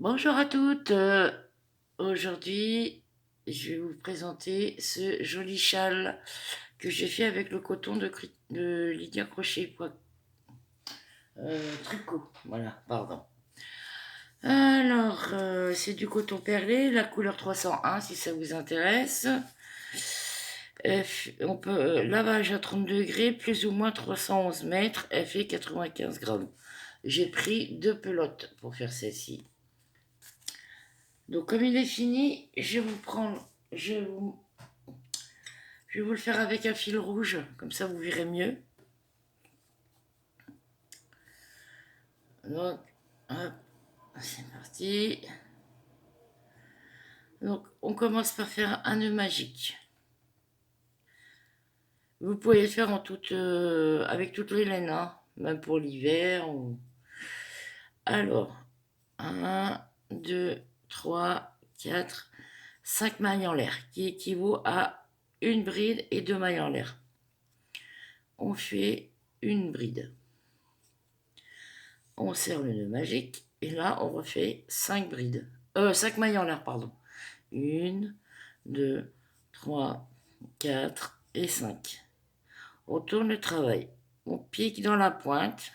Bonjour à toutes. Aujourd'hui, je vais vous présenter ce joli châle que j'ai fait avec le coton de Lydia Crochet Tricot. Voilà, pardon. Alors, c'est du coton perlé, la couleur 301 si ça vous intéresse. On peut lavage à 30 degrés, plus ou moins 311 mètres, elle fait 95 grammes. J'ai pris 2 pelotes pour faire celle-ci. Donc comme il est fini, je vais vous, je vais vous le faire avec un fil rouge, comme ça vous verrez mieux. Donc, hop, c'est parti. Donc on commence par faire un nœud magique. Vous pouvez le faire avec toutes les laines, hein, même pour l'hiver. Alors, 1, 2, 3, 4, 5 mailles en l'air, qui équivaut à une bride et 2 mailles en l'air. On fait une bride. On serre le nœud magique et là on refait 5 brides. 5 mailles en l'air, pardon. 1, 2, 3, 4 et 5. On tourne le travail. On pique dans la pointe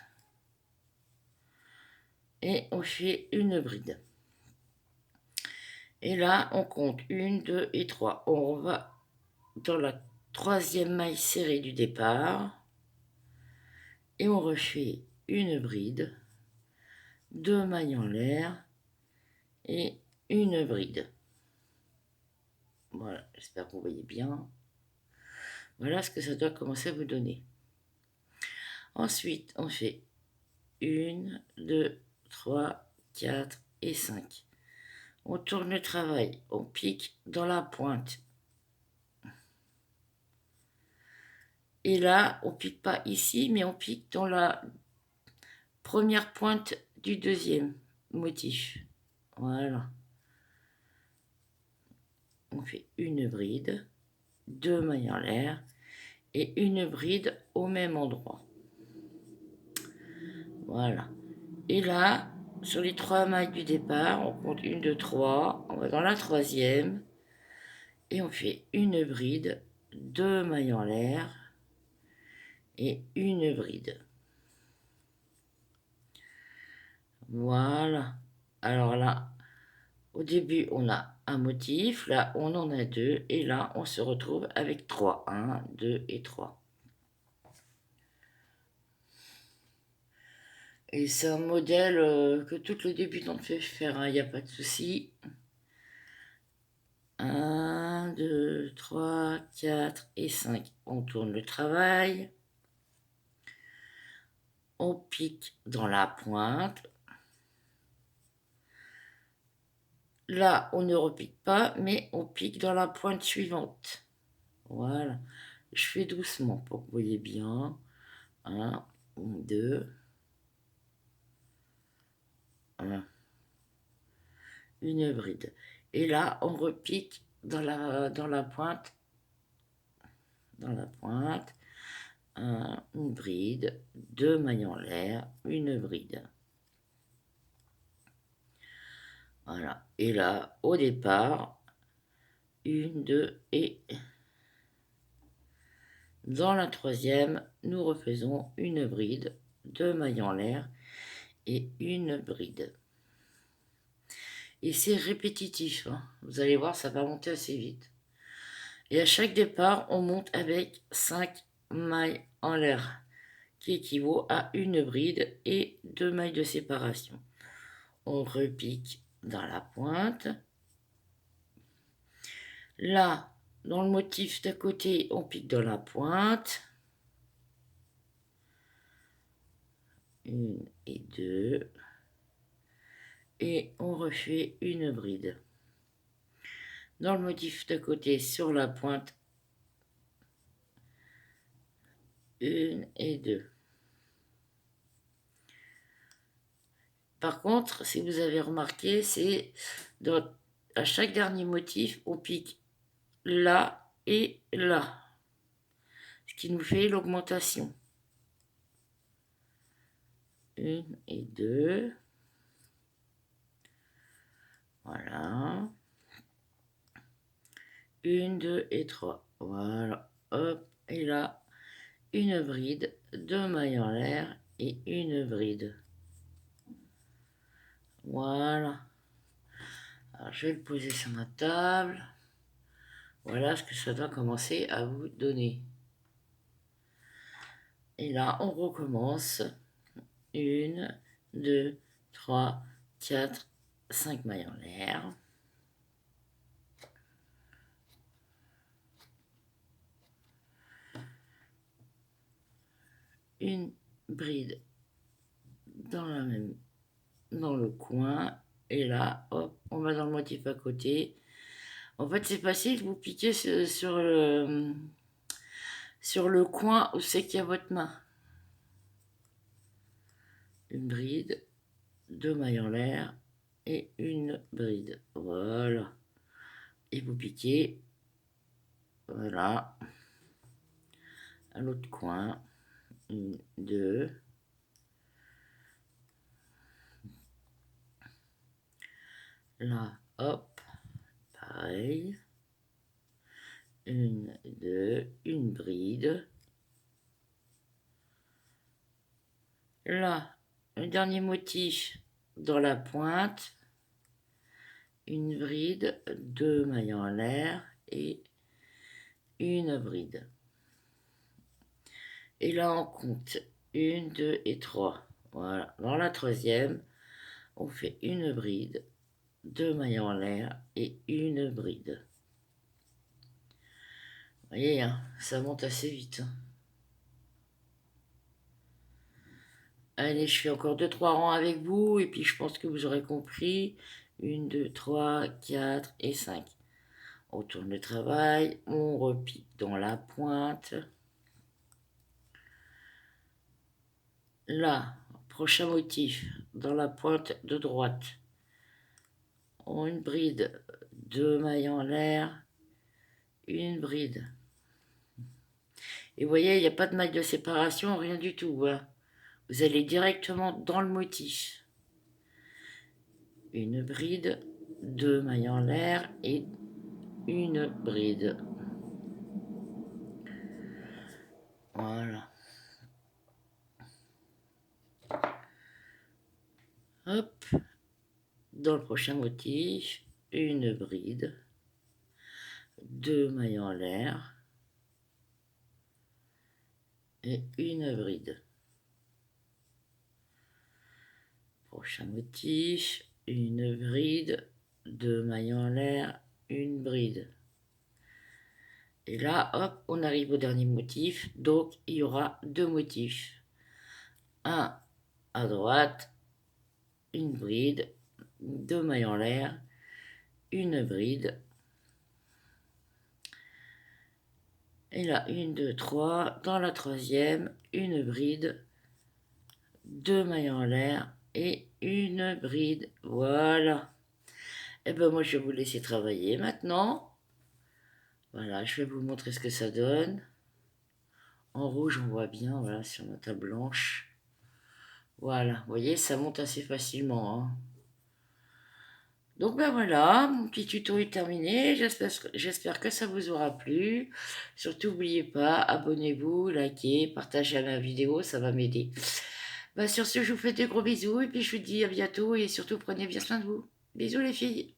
et on fait une bride. Et là on compte 1, 2 et 3. On va dans la troisième maille serrée du départ et on refait une bride, 2 mailles en l'air et une bride. Voilà, j'espère que vous voyez bien. Voilà ce que ça doit commencer à vous donner. Ensuite, on fait 1, 2, 3, 4 et 5. On tourne le travail, on pique dans la pointe. Et là, on pique pas ici, mais on pique dans la première pointe du deuxième motif. Voilà. On fait une bride, 2 mailles en l'air et une bride au même endroit. Voilà. Et là, sur les 3 mailles du départ, on compte 1, 2, 3. On va dans la troisième. Et on fait une bride, 2 mailles en l'air et une bride. Voilà. Alors là, au début, on a un motif. Là, on en a 2. Et là, on se retrouve avec 3. 1, 2 et 3. Et c'est un modèle que toutes les débutantes peuvent faire, il n'y a pas de souci. 1, 2, 3, 4 et 5. On tourne le travail. On pique dans la pointe. Là, on ne repique pas, mais on pique dans la pointe suivante. Voilà. Je fais doucement pour que vous voyez bien. 1, 2, 1. Une bride. Et là, on repique dans la pointe. Dans la pointe. Une bride. 2 mailles en l'air. Une bride. Voilà. Et là, au départ, 1, 2 et dans la troisième, nous refaisons une bride, 2 mailles en l'air et une bride. Et c'est répétitif, hein. Vous allez voir, ça va monter assez vite. Et à chaque départ, on monte avec 5 mailles en l'air, qui équivaut à une bride et 2 mailles de séparation. On repique dans la pointe. Là, dans le motif d'à côté, on pique dans la pointe. 1 et 2. Et on refait une bride. Dans le motif d'à côté, sur la pointe, 1 et 2. Par contre, si vous avez remarqué, c'est à chaque dernier motif, on pique là et là, ce qui nous fait l'augmentation. 1 et 2. 1, 2 et 3. Voilà, hop, et là, une bride, 2 mailles en l'air et une bride. Voilà. Alors, je vais le poser sur ma table. Voilà ce que ça doit commencer à vous donner. Et là, on recommence. 1, 2, 3, 4, 5 mailles en l'air. Une bride dans le coin. Et là, hop, on va dans le motif à côté. En fait, c'est facile, vous piquez sur le coin où c'est qu'il y a votre main. Une bride, 2 mailles en l'air et une bride. Voilà. Et vous piquez. Voilà. À l'autre coin. 1, 2. Là, hop. Pareil. 1, 2, une bride. Là, le dernier motif dans la pointe. Une bride, 2 mailles en l'air et une bride. Et là, on compte 1, 2 et 3. Voilà. Dans la troisième, on fait une bride, 2 mailles en l'air et une bride. Vous voyez, hein, ça monte assez vite. Hein. Allez, je fais encore 2-3 rangs avec vous et puis je pense que vous aurez compris. 1, 2, 3, 4 et 5. On tourne le travail, on repique dans la pointe. Là, prochain motif, dans la pointe de droite, on une bride, 2 mailles en l'air, une bride. Et vous voyez, il n'y a pas de maille de séparation, rien du tout. Hein. Vous allez directement dans le motif. Une bride, 2 mailles en l'air et une bride. Voilà. Hop. Dans le prochain motif, une bride, 2 mailles en l'air et une bride. Prochain motif, une bride, 2 mailles en l'air, une bride. Et là, hop, on arrive au dernier motif. Donc, il y aura 2 motifs. Un à droite, une bride, 2 mailles en l'air, une bride. Et là, 1, 2, 3. Dans la troisième, une bride, 2 mailles en l'air et une bride. Voilà. Et ben moi, je vais vous laisser travailler maintenant. Voilà, je vais vous montrer ce que ça donne. En rouge, on voit bien, voilà, sur ma table blanche. Voilà, vous voyez, ça monte assez facilement. Hein. Donc ben voilà, mon petit tuto est terminé. J'espère que ça vous aura plu. Surtout, n'oubliez pas, abonnez-vous, likez, partagez ma vidéo, ça va m'aider. Ben, sur ce, je vous fais des gros bisous et puis je vous dis à bientôt et surtout prenez bien soin de vous. Bisous les filles.